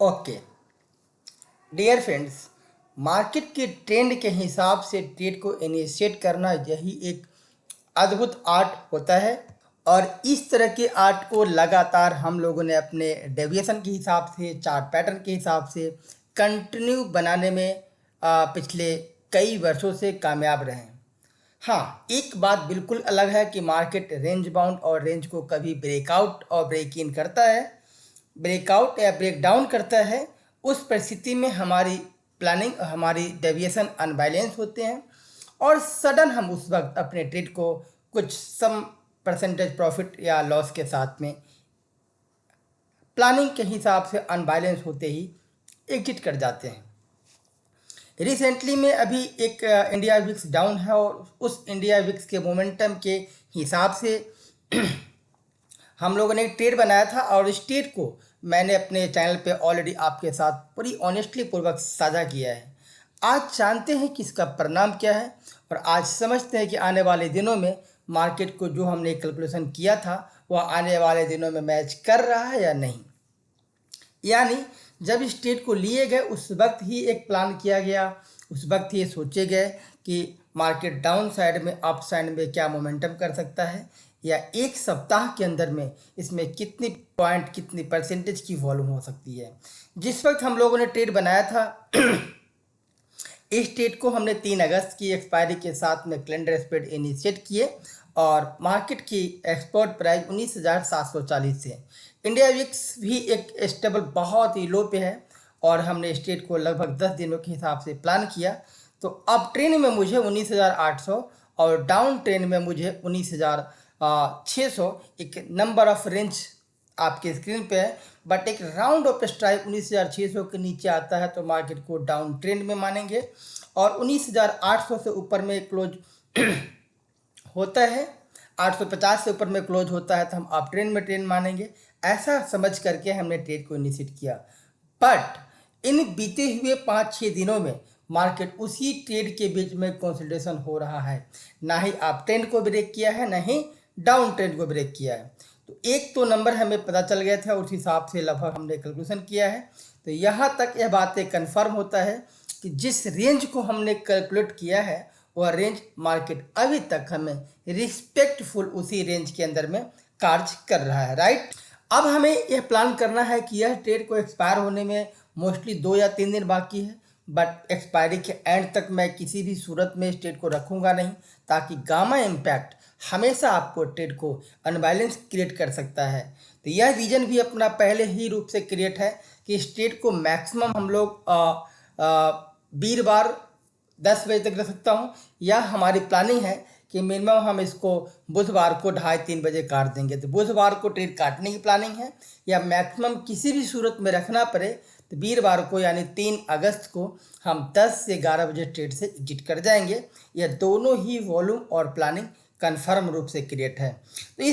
Okay dear friends, market के trend के हिसाब से ट्रेड को इनिशिएट करना यही एक अद्भुत आर्ट होता है। और इस तरह के आर्ट को लगातार हम लोगों ने अपने डेविएशन के हिसाब से, चार्ट पैटर्न के हिसाब से कंटिन्यू बनाने में पिछले कई वर्षों से कामयाब रहे हैं। हाँ, एक बात बिल्कुल अलग है कि मार्केट रेंज बाउंड और रेंज को कभी ब्रेकआउट और ब्रेक इन करता है, ब्रेकआउट या ब्रेक डाउन करता है। उस परिस्थिति में हमारी प्लानिंग, हमारी डेविएशन अनबैलेंस होते हैं और सडन हम उस वक्त अपने ट्रेड को कुछ सम परसेंटेज प्रॉफिट या लॉस के साथ में प्लानिंग के हिसाब से अनबैलेंस होते ही एग्जिट कर जाते हैं। रिसेंटली में अभी एक इंडिया विक्स डाउन है और उस इंडिया विक्स के मोमेंटम के हिसाब से हम लोगों ने एक ट्रेड बनाया था और इस ट्रेड को मैंने अपने चैनल पे ऑलरेडी आपके साथ पूरी ऑनेस्टली पूर्वक साझा किया है। आज जानते हैं कि इसका परिणाम क्या है और आज समझते हैं कि आने वाले दिनों में मार्केट को जो हमने कैलकुलेशन किया था वह आने वाले दिनों में मैच कर रहा है या नहीं। यानी जब इस ट्रेड को लिए गए उस वक्त ही एक प्लान किया गया, उस वक्त ही सोचे गए कि मार्केट डाउन साइड में, अप साइड में क्या मोमेंटम कर सकता है या एक सप्ताह के अंदर में इसमें कितनी पॉइंट, कितनी परसेंटेज की वॉल्यूम हो सकती है। जिस वक्त हम लोगों ने ट्रेड बनाया था इस ट्रेड को हमने 3 अगस्त की एक्सपायरी के साथ में कैलेंडर स्प्रेड इनिशिएट किए और मार्केट की एक्सपोर्ट प्राइस 19,740 है। इंडिया विक्स भी एक स्टेबल बहुत ही लो पे है और हमने इस ट्रेड को लगभग 10 दिनों के हिसाब से प्लान किया। तो अब ट्रेन में मुझे 19,800 और डाउन ट्रेन में मुझे 19,600 एक नंबर ऑफ रेंज आपके स्क्रीन पे है, बट एक राउंड ऑफ स्ट्राइक 19,600 के नीचे आता है तो मार्केट को डाउन ट्रेंड में मानेंगे और 19,800 से ऊपर में क्लोज होता है, 850 से ऊपर में क्लोज होता है तो हम अप ट्रेंड में ट्रेंड मानेंगे। ऐसा समझ करके हमने ट्रेड को इनिशिएट किया। बट इन बीते हुए 5-6 दिनों में मार्केट उसी ट्रेड के बीच में कंसोलिडेशन हो रहा है, ना ही अप ट्रेंड को ब्रेक किया है, ना ही डाउन ट्रेंड को ब्रेक किया है। तो एक तो नंबर हमें पता चल गया था, उस हिसाब से लगभग हमने कैलकुलेशन किया है। तो यहाँ तक यह बातें कन्फर्म होता है कि जिस रेंज को हमने कैलकुलेट किया है वह रेंज मार्केट अभी तक हमें रिस्पेक्टफुल उसी रेंज के अंदर में कार्य कर रहा है, राइट। अब हमें यह प्लान करना है कि यह ट्रेड को एक्सपायर होने में मोस्टली 2 या 3 दिन बाकी है, बट एक्सपायरी के एंड तक मैं किसी भी सूरत में इस ट्रेड को रखूँगा नहीं, ताकि गामा इम्पैक्ट हमेशा आपको ट्रेड को अनबैलेंस क्रिएट कर सकता है। तो यह रीजन भी अपना पहले ही रूप से क्रिएट है कि इस ट्रेड को मैक्सिमम हम लोग वीरवार 10 बजे तक रख सकता हूँ, या हमारी प्लानिंग है कि मिनिमम हम इसको बुधवार को 2:30-3 बजे काट देंगे। तो बुधवार को ट्रेड काटने की प्लानिंग है, या मैक्सिमम किसी भी सूरत में रखना पड़े तो वीरवार को यानी 3 अगस्त को हम 10 से 11 बजे ट्रेड से एग्जिट कर जाएंगे। यह दोनों ही वॉल्यूम और प्लानिंग कन्फर्म रूप से क्रिएट है। तो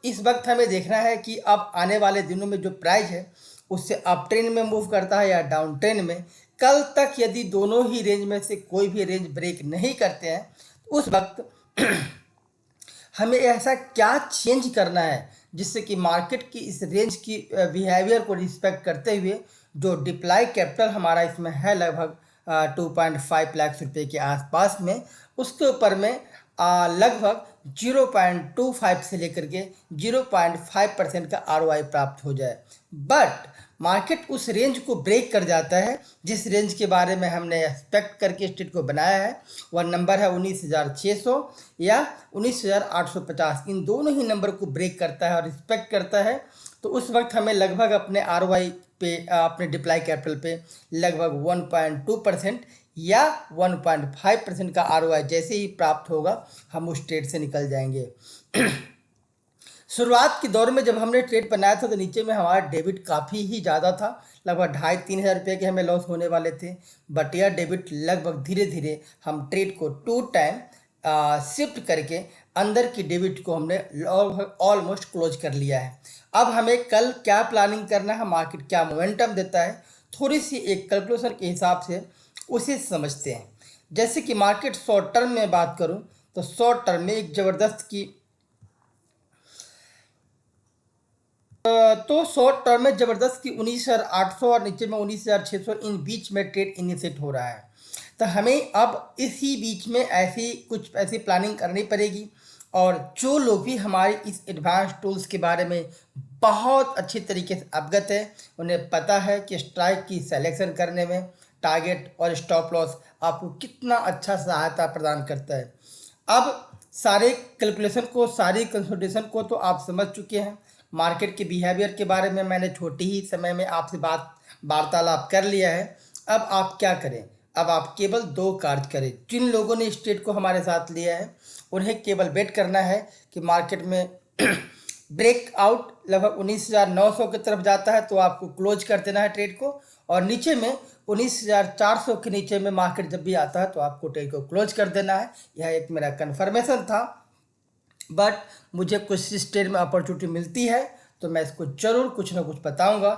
इस वक्त हमें देखना है कि अब आने वाले दिनों में जो प्राइस है उससे अप ट्रेंड में मूव करता है या डाउन ट्रेंड में। कल तक यदि दोनों ही रेंज में से कोई भी रेंज ब्रेक नहीं करते हैं तो उस वक्त हमें ऐसा क्या चेंज करना है जिससे कि मार्केट की इस रेंज की बिहेवियर को रिस्पेक्ट करते हुए जो डिप्लाई कैपिटल हमारा इसमें है लगभग 2.5 लाख रुपये के आसपास में, उसके ऊपर में लगभग 0.25 से लेकर के 0.5% का ROI प्राप्त हो जाए। बट मार्केट उस रेंज को ब्रेक कर जाता है जिस रेंज के बारे में हमने एक्सपेक्ट करके स्टेट को बनाया है। वह नंबर है 19,600 या 19,850। इन दोनों ही नंबर को ब्रेक करता है और रिस्पेक्ट करता है तो उस वक्त हमें लगभग अपने ROI पे, अपने डिप्लाई कैपिटल पे लगभग 1.2% या 1.5% का ROI जैसे ही प्राप्त होगा हम उस ट्रेड से निकल जाएंगे। शुरुआत के दौर में जब हमने ट्रेड बनाया था तो नीचे में हमारा डेबिट काफ़ी ही ज़्यादा था, लगभग 2,500-3 हज़ार रुपये के हमें लॉस होने वाले थे। बट यह डेबिट लगभग धीरे धीरे हम ट्रेड को 2 टाइम शिफ्ट करके अंदर की डेबिट को हमने ऑलमोस्ट क्लोज कर लिया है। अब हमें कल क्या प्लानिंग करना है, मार्केट क्या मोमेंटम देता है, थोड़ी सी एक कैलकुलेशन के हिसाब से उसे समझते हैं। जैसे कि मार्केट शॉर्ट टर्म में बात करूं तो शॉर्ट टर्म में एक ज़बरदस्त की तो शॉर्ट टर्म में ज़बरदस्त की 19,800 और नीचे में 19,600 इन बीच में ट्रेड इनिशिएट हो रहा है। तो हमें अब इसी बीच में ऐसी प्लानिंग करनी पड़ेगी। और जो लोग भी हमारी इस एडवांस टूल्स के बारे में बहुत अच्छी तरीके से अवगत है, उन्हें पता है कि स्ट्राइक की सिलेक्शन करने में टारगेट और स्टॉप लॉस आपको कितना अच्छा सहायता प्रदान करता है। अब सारे कैलकुलेशन को, सारी कंसल्टेशन को तो आप समझ चुके हैं। मार्केट के बिहेवियर के बारे में मैंने छोटे ही समय में आपसे वार्तालाप कर लिया है। अब आप क्या करें? अब आप केवल दो कार्य करें। जिन लोगों ने इस ट्रेड को हमारे साथ लिया है उन्हें केवल वेट करना है कि मार्केट में ब्रेकआउट लगभग 19,900 की तरफ जाता है तो आपको क्लोज कर देना है ट्रेड को, और नीचे में 19,400 के नीचे में मार्केट जब भी आता है तो आपको ट्रेड को क्लोज कर देना है। यह एक मेरा कन्फर्मेशन था। बट मुझे कुछ इस ट्रेड में अपॉर्चुनिटी मिलती है तो मैं इसको ज़रूर कुछ ना कुछ बताऊंगा।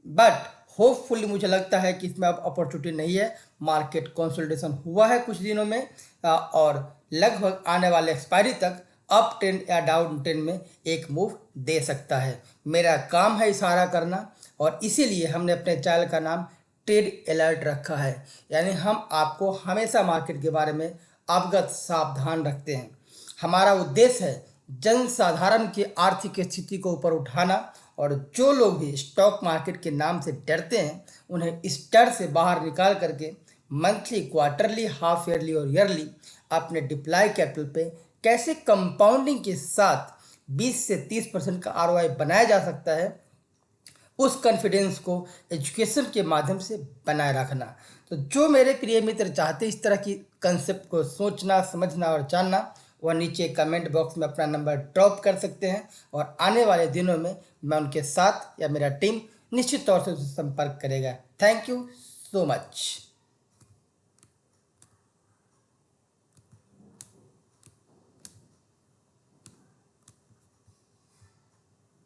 बट होपफुली मुझे लगता है कि इसमें अब अपॉर्चुनिटी नहीं है। मार्केट कंसोलिडेशन हुआ है कुछ दिनों में, और लगभग आने वाले एक्सपायरी तक अप ट्रेंड या डाउन ट्रेंड में एक मूव दे सकता है। मेरा काम है इशारा करना, और इसीलिए हमने अपने चैनल का नाम ट्रेड अलर्ट रखा है। यानी हम आपको हमेशा मार्केट के बारे में अवगत सावधान रखते हैं। हमारा उद्देश्य है जन साधारण की आर्थिक स्थिति को ऊपर उठाना, और जो लोग भी स्टॉक मार्केट के नाम से डरते हैं उन्हें इस डर से बाहर निकाल करके मंथली, क्वार्टरली, हाफ ईयरली और ईयरली अपने डिप्लॉय कैपिटल पे कैसे कंपाउंडिंग के साथ 20 से 30% का आरओआई बनाया जा सकता है, उस कॉन्फिडेंस को एजुकेशन के माध्यम से बनाए रखना। तो जो मेरे प्रिय मित्र चाहते इस तरह की कंसेप्ट को सोचना, समझना और जानना, वह नीचे कमेंट बॉक्स में अपना नंबर ड्रॉप कर सकते हैं, और आने वाले दिनों में मैं उनके साथ या मेरा टीम निश्चित तौर से उससे संपर्क करेगा। Thank you so much.